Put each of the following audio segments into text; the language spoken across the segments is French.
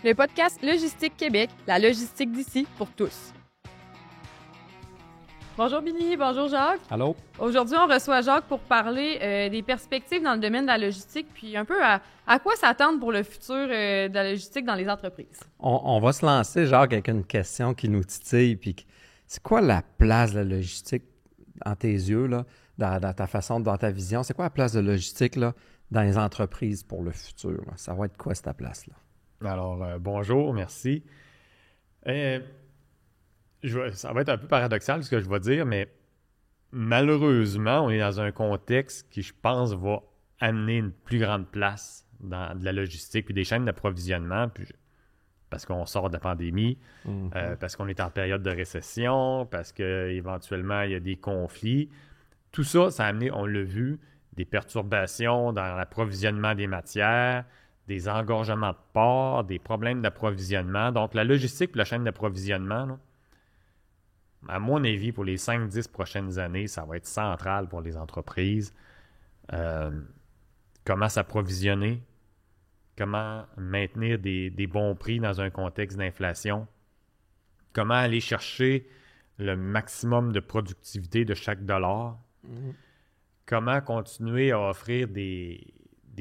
le podcast Logistique Québec, la logistique d'ici pour tous. Bonjour Billy, bonjour Jacques. Allô? Aujourd'hui, on reçoit Jacques pour parler des perspectives dans le domaine de la logistique, puis un peu à quoi s'attendre pour le futur de la logistique dans les entreprises. On va se lancer, Jacques, avec une question qui nous titille. Puis c'est quoi la place de la logistique dans tes yeux, là, dans ta façon, dans ta vision? C'est quoi la place de la logistique là, dans les entreprises pour le futur? Là? Ça va être quoi, cette place-là? Alors, bonjour, merci. Ça va être un peu paradoxal ce que je vais dire, mais malheureusement, on est dans un contexte qui, je pense, va amener une plus grande place dans de la logistique puis des chaînes d'approvisionnement, parce qu'on sort de la pandémie, parce qu'on est en période de récession, parce qu'éventuellement, il y a des conflits. Tout ça, ça a amené, on l'a vu, des perturbations dans l'approvisionnement des matières, des engorgements de ports, des problèmes d'approvisionnement. Donc, la logistique et la chaîne d'approvisionnement, là, à mon avis, pour les 5-10 prochaines années, ça va être central pour les entreprises. Comment s'approvisionner, comment maintenir des bons prix dans un contexte d'inflation, comment aller chercher le maximum de productivité de chaque dollar, comment continuer à offrir des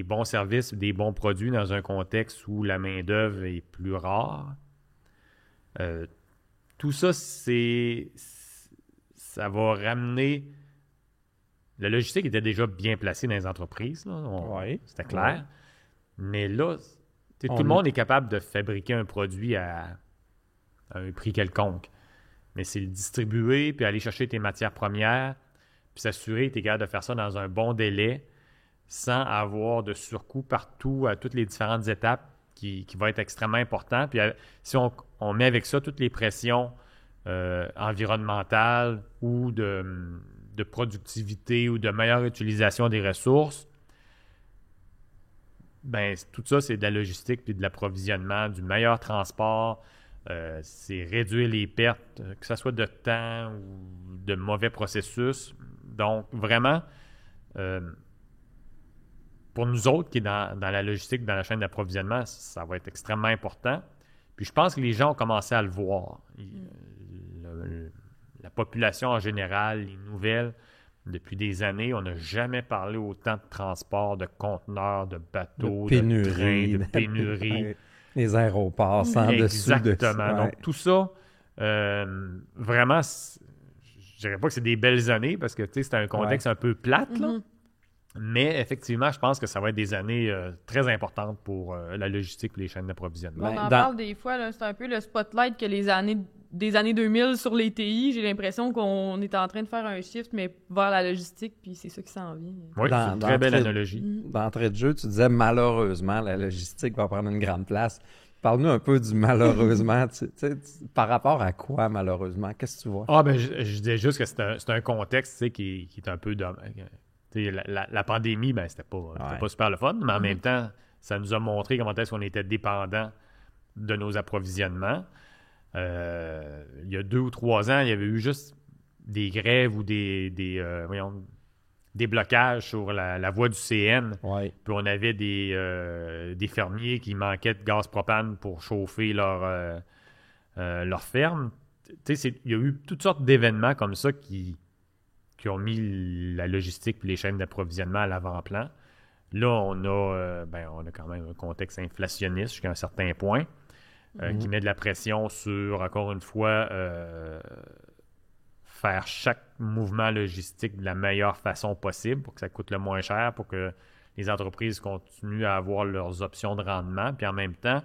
bons services, des bons produits dans un contexte où la main-d'œuvre est plus rare. Tout ça, ça va ramener... La logistique était déjà bien placée dans les entreprises, là. C'était clair. Ouais. Mais là, tout le monde est capable de fabriquer un produit à un prix quelconque. Mais c'est le distribuer, puis aller chercher tes matières premières, puis s'assurer que tu es capable de faire ça dans un bon délai, sans avoir de surcoût partout, à toutes les différentes étapes, qui va être extrêmement important. Puis si on met avec ça toutes les pressions environnementales ou de productivité ou de meilleure utilisation des ressources, ben tout ça, c'est de la logistique puis de l'approvisionnement, du meilleur transport, c'est réduire les pertes, que ce soit de temps ou de mauvais processus. Donc, vraiment, pour nous autres qui est dans la logistique, dans la chaîne d'approvisionnement, ça va être extrêmement important. Puis je pense que les gens ont commencé à le voir. La population en général, les nouvelles, depuis des années, on n'a jamais parlé autant de transport, de conteneurs, de bateaux, de trains, de pénurie. Les aéroports, sans dessus. Exactement. Donc tout ça, vraiment, je dirais pas que c'est des belles années parce que c'est un contexte un peu plate, là. Mais effectivement, je pense que ça va être des années très importantes pour la logistique et les chaînes d'approvisionnement. On en parle des fois, là, c'est un peu le spotlight que des années 2000 sur les TI. J'ai l'impression qu'on est en train de faire un shift, mais vers la logistique, puis c'est ça qui s'en vient. Oui, c'est une très belle analogie. D'entrée de jeu, tu disais malheureusement, la logistique va prendre une grande place. Parle-nous un peu du malheureusement. Par rapport à quoi, malheureusement? Qu'est-ce que tu vois? Je disais juste que c'est un contexte qui est un peu... La pandémie, c'était pas super le fun, mais en même temps, ça nous a montré comment est-ce qu'on était dépendant de nos approvisionnements. Il y a 2 ou 3 ans, il y avait eu juste des grèves ou des blocages sur la voie du CN. Ouais. Puis on avait des fermiers qui manquaient de gaz propane pour chauffer leur ferme. Il y a eu toutes sortes d'événements comme ça qui ont mis la logistique et les chaînes d'approvisionnement à l'avant-plan. Là, on a quand même un contexte inflationniste jusqu'à un certain point qui met de la pression sur, encore une fois, faire chaque mouvement logistique de la meilleure façon possible pour que ça coûte le moins cher, pour que les entreprises continuent à avoir leurs options de rendement. Puis en même temps,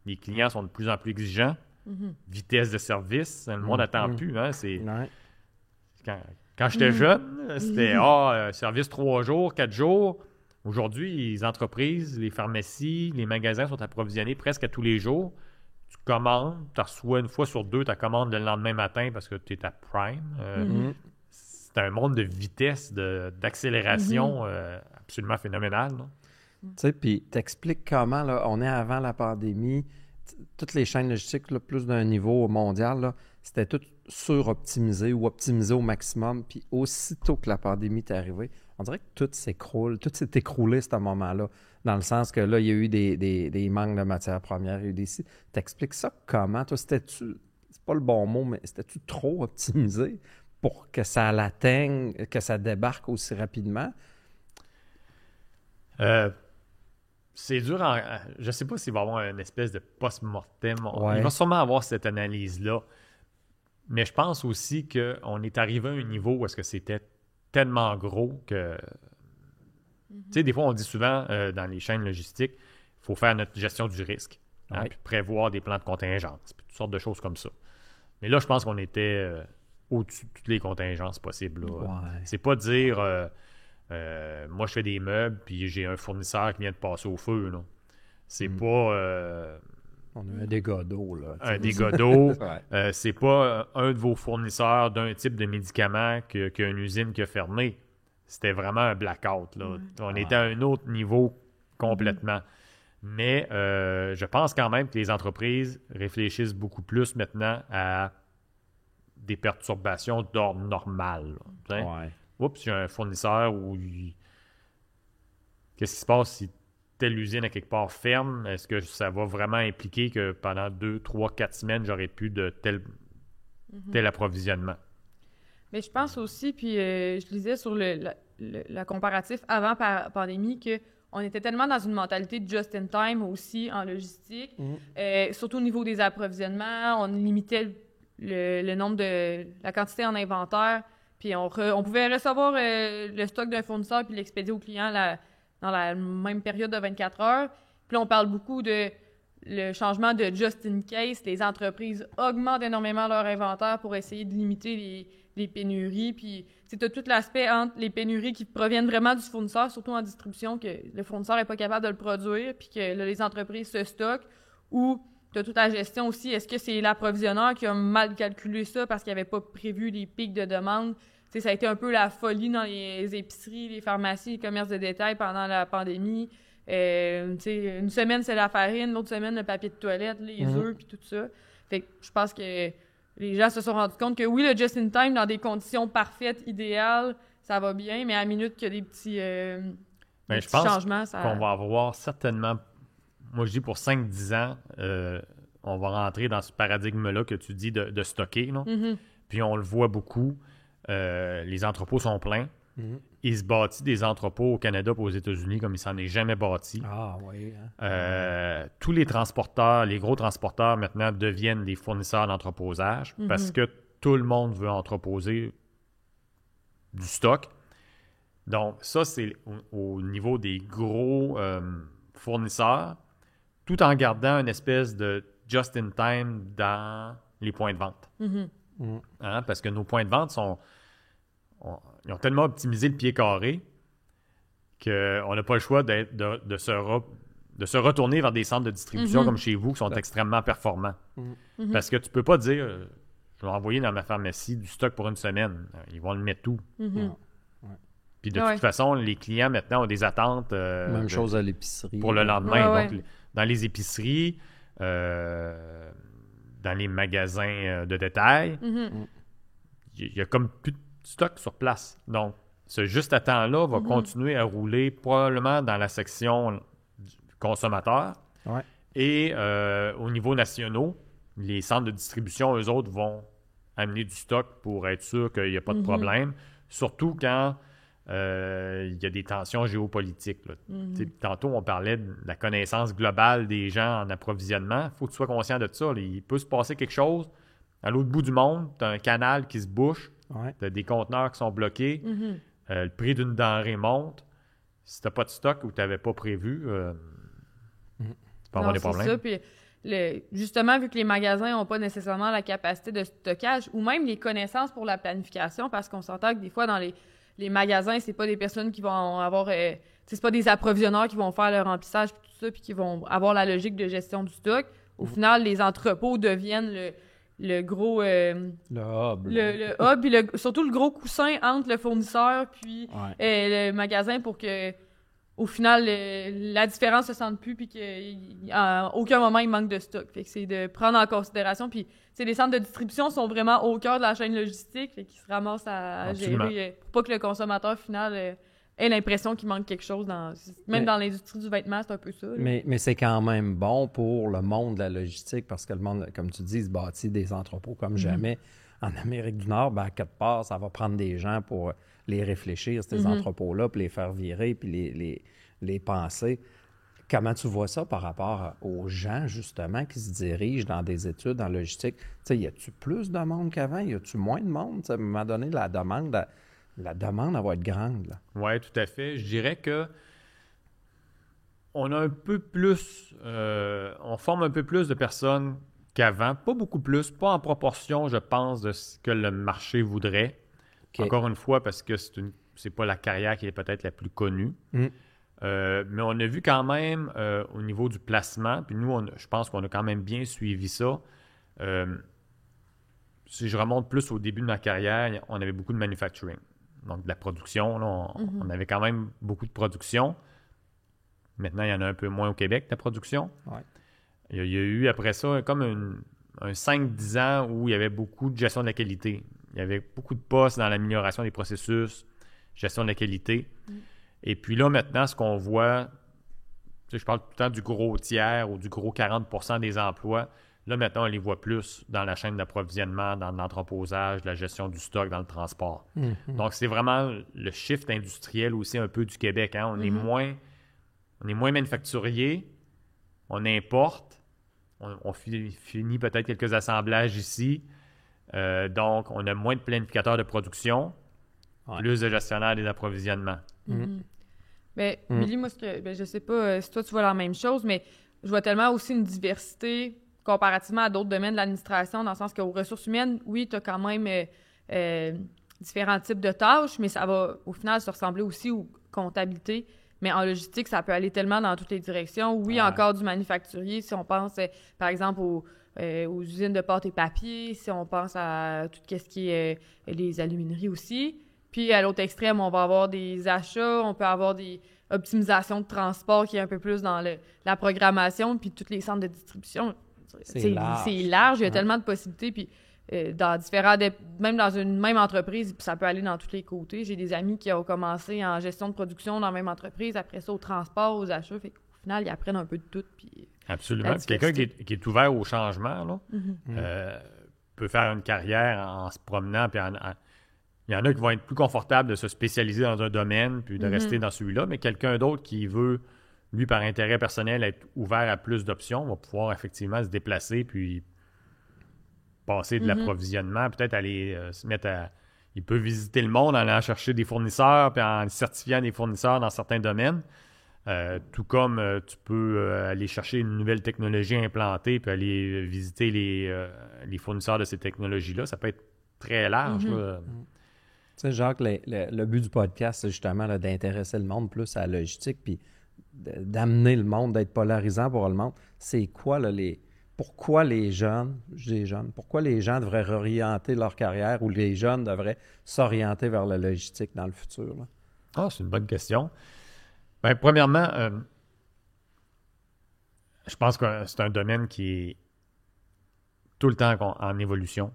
les clients sont de plus en plus exigeants. Vitesse de service, le monde n'attend plus. Hein, Quand j'étais jeune, c'était service 3 jours, 4 jours. Aujourd'hui, les entreprises, les pharmacies, les magasins sont approvisionnés presque à tous les jours. Tu commandes, tu reçois une fois sur 2 ta commande le lendemain matin parce que tu es à Prime. C'est un monde de vitesse, d'accélération absolument phénoménal. Tu sais, puis t'expliques comment, là, on est avant la pandémie, toutes les chaînes logistiques, là, plus d'un niveau mondial, là, c'était tout suroptimisé ou optimisé au maximum. Puis aussitôt que la pandémie est arrivée, on dirait que tout s'écroule, tout s'est écroulé à ce moment-là, dans le sens que là, il y a eu des manques de matières premières, il y a eu des... T'expliques ça comment? Toi, c'était-tu, c'est pas le bon mot, mais c'était-tu trop optimisé pour que ça l'atteigne, que ça débarque aussi rapidement? C'est dur. Je sais pas s'il va y avoir une espèce de post-mortem. Ouais. Il va sûrement avoir cette analyse-là. Mais je pense aussi qu'on est arrivé à un niveau où est-ce que c'était tellement gros que... Tu sais, des fois, on dit souvent dans les chaînes logistiques, il faut faire notre gestion du risque. Hein, Ouais. puis prévoir des plans de contingence, puis toutes sortes de choses comme ça. Mais là, je pense qu'on était au-dessus de toutes les contingences possibles. Là. Ouais. C'est pas dire... moi, je fais des meubles, puis j'ai un fournisseur qui vient de passer au feu. Là. C'est pas On a un dégât d'eau, là. un dégât d'eau. Ouais. C'est pas un de vos fournisseurs d'un type de médicament qui a une usine qui a fermé. C'était vraiment un blackout. Là. On était à un autre niveau complètement. Mais je pense quand même que les entreprises réfléchissent beaucoup plus maintenant à des perturbations d'ordre normal. Là, Ouais. oups, j'ai un fournisseur où qu'est-ce qui se passe si telle usine à quelque part ferme? Est-ce que ça va vraiment impliquer que pendant 2, 3, 4 semaines, j'aurai plus de tel approvisionnement? Mais je pense aussi, puis je lisais sur la comparatif avant pandémie, qu'on était tellement dans une mentalité de just-in-time aussi en logistique, surtout au niveau des approvisionnements, on limitait le nombre la quantité en inventaire, puis on pouvait recevoir le stock d'un fournisseur puis l'expédier au client dans la même période de 24 heures. Puis là, on parle beaucoup de le changement de just in case. Les entreprises augmentent énormément leur inventaire pour essayer de limiter les pénuries. Puis tu as tout l'aspect entre les pénuries qui proviennent vraiment du fournisseur, surtout en distribution, que le fournisseur n'est pas capable de le produire, puis que là, les entreprises se stockent, ou tu as toute la gestion aussi. Est-ce que c'est l'approvisionneur qui a mal calculé ça parce qu'il n'avait pas prévu les pics de demande? T'sais, ça a été un peu la folie dans les épiceries, les pharmacies, les commerces de détail pendant la pandémie. Une semaine, c'est la farine, l'autre semaine, le papier de toilette, les œufs, puis tout ça. Fait que je pense que les gens se sont rendus compte que oui, le just-in-time, dans des conditions parfaites, idéales, ça va bien, mais à la minute qu'il y a des petits changements, ça... qu'on va avoir certainement, moi je dis pour 5-10 ans, on va rentrer dans ce paradigme-là que tu dis de stocker. Là. Puis on le voit beaucoup. Les entrepôts sont pleins. Il se bâtit des entrepôts au Canada et aux États-Unis comme il s'en est jamais bâti. Ah oui. Tous les transporteurs, les gros transporteurs maintenant deviennent des fournisseurs d'entreposage parce que tout le monde veut entreposer du stock. Donc ça, c'est au niveau des gros fournisseurs, tout en gardant une espèce de just-in-time dans les points de vente. Hein, parce que nos points de vente ils ont tellement optimisé le pied carré qu'on n'a pas le choix de se retourner vers des centres de distribution comme chez vous qui sont extrêmement performants. Parce que tu peux pas dire je vais envoyer dans ma pharmacie du stock pour une semaine. Ils vont le mettre tout. Puis de toute façon, les clients maintenant ont des attentes même chose à l'épicerie. pour le lendemain. Ouais, Donc, dans les épiceries, dans les magasins de détail, il y a comme plus de stock sur place. Donc, ce juste à temps-là va continuer à rouler probablement dans la section du consommateur. Ouais. Et au niveau national, les centres de distribution, eux autres, vont amener du stock pour être sûr qu'il n'y a pas de problème. Surtout quand il y a des tensions géopolitiques. Là. Tantôt, on parlait de la connaissance globale des gens en approvisionnement. Il faut que tu sois conscient de ça. Là. Il peut se passer quelque chose. À l'autre bout du monde, tu as un canal qui se bouche. Tu as des conteneurs qui sont bloqués. Le prix d'une denrée monte. Si tu n'as pas de stock ou tu n'avais pas prévu, tu peux avoir des problèmes. C'est ça. Puis justement, vu que les magasins n'ont pas nécessairement la capacité de stockage ou même les connaissances pour la planification, parce qu'on s'entend que des fois, dans les magasins, c'est pas des personnes qui vont avoir... c'est pas des approvisionneurs qui vont faire le remplissage puis tout ça, puis qui vont avoir la logique de gestion du stock. Au final, les entrepôts deviennent le gros... le hub. Le hub, puis surtout le gros coussin entre le fournisseur puis le magasin pour que, au final, la différence se sente plus puis qu'à aucun moment il manque de stock. Fait que c'est de prendre en considération. Puis, les centres de distribution sont vraiment au cœur de la chaîne logistique, fait qu'ils se ramassent à gérer pour pas que le consommateur final aient l'impression qu'il manque quelque chose. Dans l'industrie du vêtement, c'est un peu ça. Mais c'est quand même bon pour le monde de la logistique parce que le monde, comme tu dis, se bâtit des entrepôts comme jamais. En Amérique du Nord, à quelque part, ça va prendre des gens pour les réfléchir, ces entrepôts-là, puis les faire virer, puis les penser. Comment tu vois ça par rapport aux gens, justement, qui se dirigent dans des études en logistique? Tu sais, y a-tu plus de monde qu'avant? Y a-tu moins de monde? T'sais, à un moment donné, la demande, elle va être grande. Oui, tout à fait. Je dirais que on a un peu plus... on forme un peu plus de personnes qu'avant. Pas beaucoup plus, pas en proportion, je pense, de ce que le marché voudrait. Okay. Encore une fois, parce que c'est pas la carrière qui est peut-être la plus connue. Mais on a vu quand même au niveau du placement, puis nous, je pense qu'on a quand même bien suivi ça. Si je remonte plus au début de ma carrière, on avait beaucoup de manufacturing, donc de la production. Là, on avait quand même beaucoup de production. Maintenant, il y en a un peu moins au Québec, de la production. Ouais. Il y a eu après ça comme un 5-10 ans où il y avait beaucoup de gestion de la qualité. Il y avait beaucoup de postes dans l'amélioration des processus, gestion de la qualité. Et puis là, maintenant, ce qu'on voit, je parle tout le temps du gros tiers ou du gros 40% des emplois. Là, maintenant, on les voit plus dans la chaîne d'approvisionnement, dans l'entreposage, la gestion du stock, dans le transport. Donc, c'est vraiment le shift industriel aussi un peu du Québec. Hein? On est moins manufacturier, on importe, on finit peut-être quelques assemblages ici. Donc, on a moins de planificateurs de production, plus de gestionnaires des approvisionnements. Mais Milly, moi, je sais pas si toi tu vois la même chose, mais je vois tellement aussi une diversité comparativement à d'autres domaines de l'administration, dans le sens qu'aux ressources humaines, oui, tu as quand même différents types de tâches, mais ça va au final se ressembler aussi aux comptabilités. Mais en logistique, ça peut aller tellement dans toutes les directions. Oui, encore du manufacturier, si on pense, par exemple, aux usines de pâte et papier, si on pense à tout ce qui est les alumineries aussi. Puis, à l'autre extrême, on va avoir des achats, on peut avoir des optimisations de transport qui est un peu plus dans la programmation, puis tous les centres de distribution. C'est large, il y a tellement de possibilités, puis dans même dans une même entreprise, ça peut aller dans tous les côtés. J'ai des amis qui ont commencé en gestion de production dans la même entreprise, après ça au transport, aux achats, fait qu'au final, ils apprennent un peu de tout. Puis, absolument. Quelqu'un qui est ouvert au changement, là, peut faire une carrière en se promenant, puis il y en a qui vont être plus confortables de se spécialiser dans un domaine puis de rester dans celui-là, mais quelqu'un d'autre qui veut, lui, par intérêt personnel, être ouvert à plus d'options, va pouvoir effectivement se déplacer puis passer de l'approvisionnement, peut-être aller se mettre à... Il peut visiter le monde en allant chercher des fournisseurs puis en certifiant des fournisseurs dans certains domaines. Tout comme tu peux aller chercher une nouvelle technologie implantée puis aller visiter les fournisseurs de ces technologies-là. Ça peut être très large. Tu sais, Jacques, le but du podcast, c'est justement là, d'intéresser le monde plus à la logistique puis d'amener le monde, d'être polarisant pour le monde. C'est quoi, là, pourquoi les jeunes, pourquoi les gens devraient réorienter leur carrière ou les jeunes devraient s'orienter vers la logistique dans le futur? Là? C'est une bonne question. Bien, premièrement, je pense que c'est un domaine qui est tout le temps en évolution.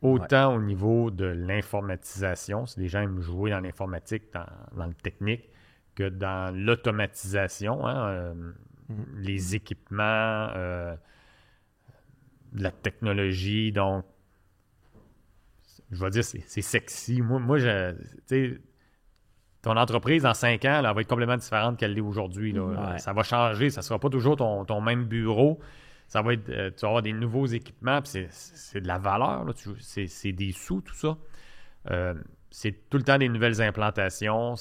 Autant au niveau de l'informatisation, si les gens aiment jouer dans l'informatique, dans le technique, que dans l'automatisation, les équipements, de la technologie. Donc, je vais dire, c'est sexy. Moi tu sais, ton entreprise, dans 5 ans, elle va être complètement différente qu'elle l'est aujourd'hui. Ça va changer. Ça ne sera pas toujours ton même bureau. Ça va être, tu vas avoir des nouveaux équipements, puis c'est de la valeur, là, c'est des sous, tout ça. C'est tout le temps des nouvelles implantations.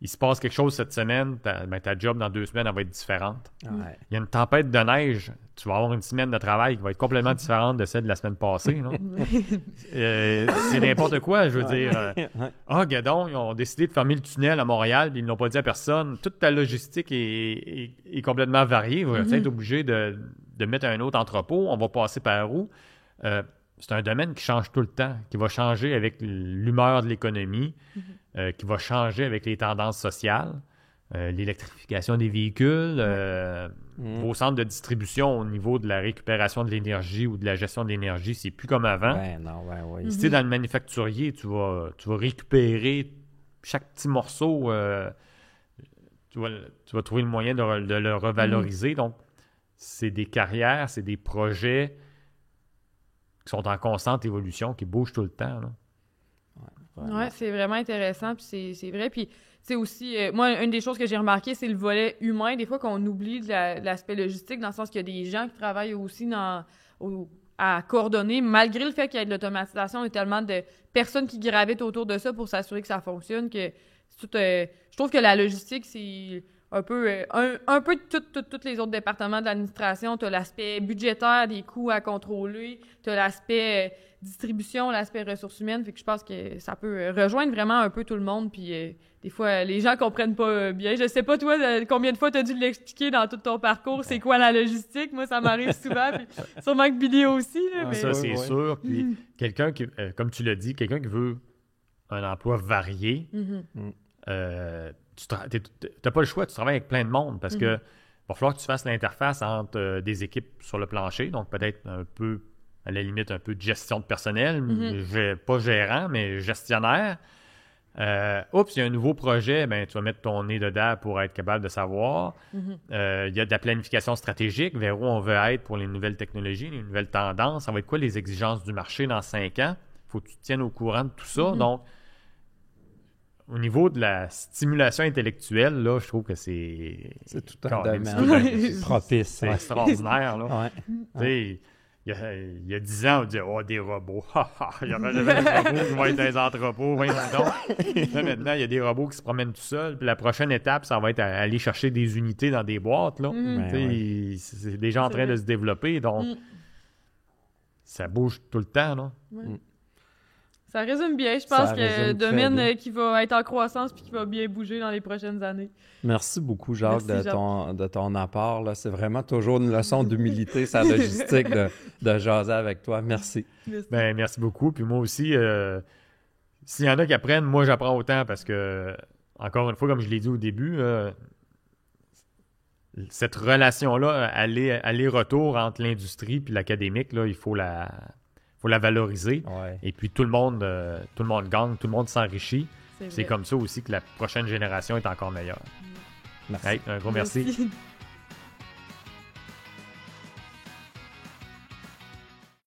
Il se passe quelque chose cette semaine, ta job dans 2 semaines, elle va être différente. Il y a une tempête de neige, tu vas avoir une semaine de travail qui va être complètement différente de celle de la semaine passée. C'est n'importe quoi, je veux dire. Gadon, ils ont décidé de fermer le tunnel à Montréal, puis ils ne l'ont pas dit à personne. Toute ta logistique est complètement variée. Vous allez être obligé de mettre un autre entrepôt. On va passer par où? C'est un domaine qui change tout le temps, qui va changer avec l'humeur de l'économie, qui va changer avec les tendances sociales, l'électrification des véhicules, vos centres de distribution au niveau de la récupération de l'énergie ou de la gestion de l'énergie, c'est plus comme avant. Si tu es dans le manufacturier, tu vas récupérer chaque petit morceau, tu vas trouver le moyen de le revaloriser. Donc, c'est des carrières, c'est des projets qui sont en constante évolution, qui bougent tout le temps. Oui, c'est vraiment intéressant, puis c'est vrai. Puis, tu sais, aussi, moi, une des choses que j'ai remarqué, c'est le volet humain. Des fois, qu'on oublie de l'aspect logistique, dans le sens qu'il y a des gens qui travaillent aussi à coordonner, malgré le fait qu'il y ait de l'automatisation, il y a tellement de personnes qui gravitent autour de ça pour s'assurer que ça fonctionne, que je trouve que la logistique, c'est un peu de tous les autres départements de l'administration. Tu as l'aspect budgétaire, des coûts à contrôler, tu as l'aspect distribution, l'aspect ressources humaines, fait que je pense que ça peut rejoindre vraiment un peu tout le monde, puis des fois, les gens comprennent pas bien. Je sais pas, toi, combien de fois tu as dû l'expliquer dans tout ton parcours, c'est quoi la logistique? Moi, ça m'arrive souvent, puis sûrement que Billy aussi. Là, mais... Ça, c'est sûr. Puis quelqu'un qui, comme tu l'as dit, quelqu'un qui veut un emploi varié, tu n'as pas le choix, tu travailles avec plein de monde, parce que va falloir que tu fasses l'interface entre des équipes sur le plancher, donc peut-être un peu, à la limite, un peu de gestion de personnel, pas gérant, mais gestionnaire. Il y a un nouveau projet, ben, tu vas mettre ton nez dedans pour être capable de savoir. Il y a de la planification stratégique, vers où on veut être pour les nouvelles technologies, les nouvelles tendances. Ça va être quoi les exigences du marché dans 5 ans? Il faut que tu te tiennes au courant de tout ça. Donc, au niveau de la stimulation intellectuelle, là, je trouve que c'est tout un domaine propice. C'est extraordinaire. Là. Il y a 10 ans, on disait « Oh, des robots! » Il y avait des robots qui vont être dans les entrepôts. Là, maintenant, il y a des robots qui se promènent tout seuls. Puis la prochaine étape, ça va être aller chercher des unités dans des boîtes. Là. C'est déjà en train de se développer. Donc, ça bouge tout le temps. Là. Ça résume bien. Je pense que domaine qui va être en croissance puis qui va bien bouger dans les prochaines années. Merci beaucoup, Jacques, de ton apport. Là. C'est vraiment toujours une leçon d'humilité, sa logistique de jaser avec toi. Merci. Ben, merci beaucoup. Puis moi aussi, s'il y en a qui apprennent, moi, j'apprends autant parce que, encore une fois, comme je l'ai dit au début, cette relation-là, aller-retour entre l'industrie puis l'académique, là, il faut la valoriser. Ouais. Et puis, tout le monde gagne, tout le monde s'enrichit. C'est comme ça aussi que la prochaine génération est encore meilleure. Merci. Hey, un gros merci.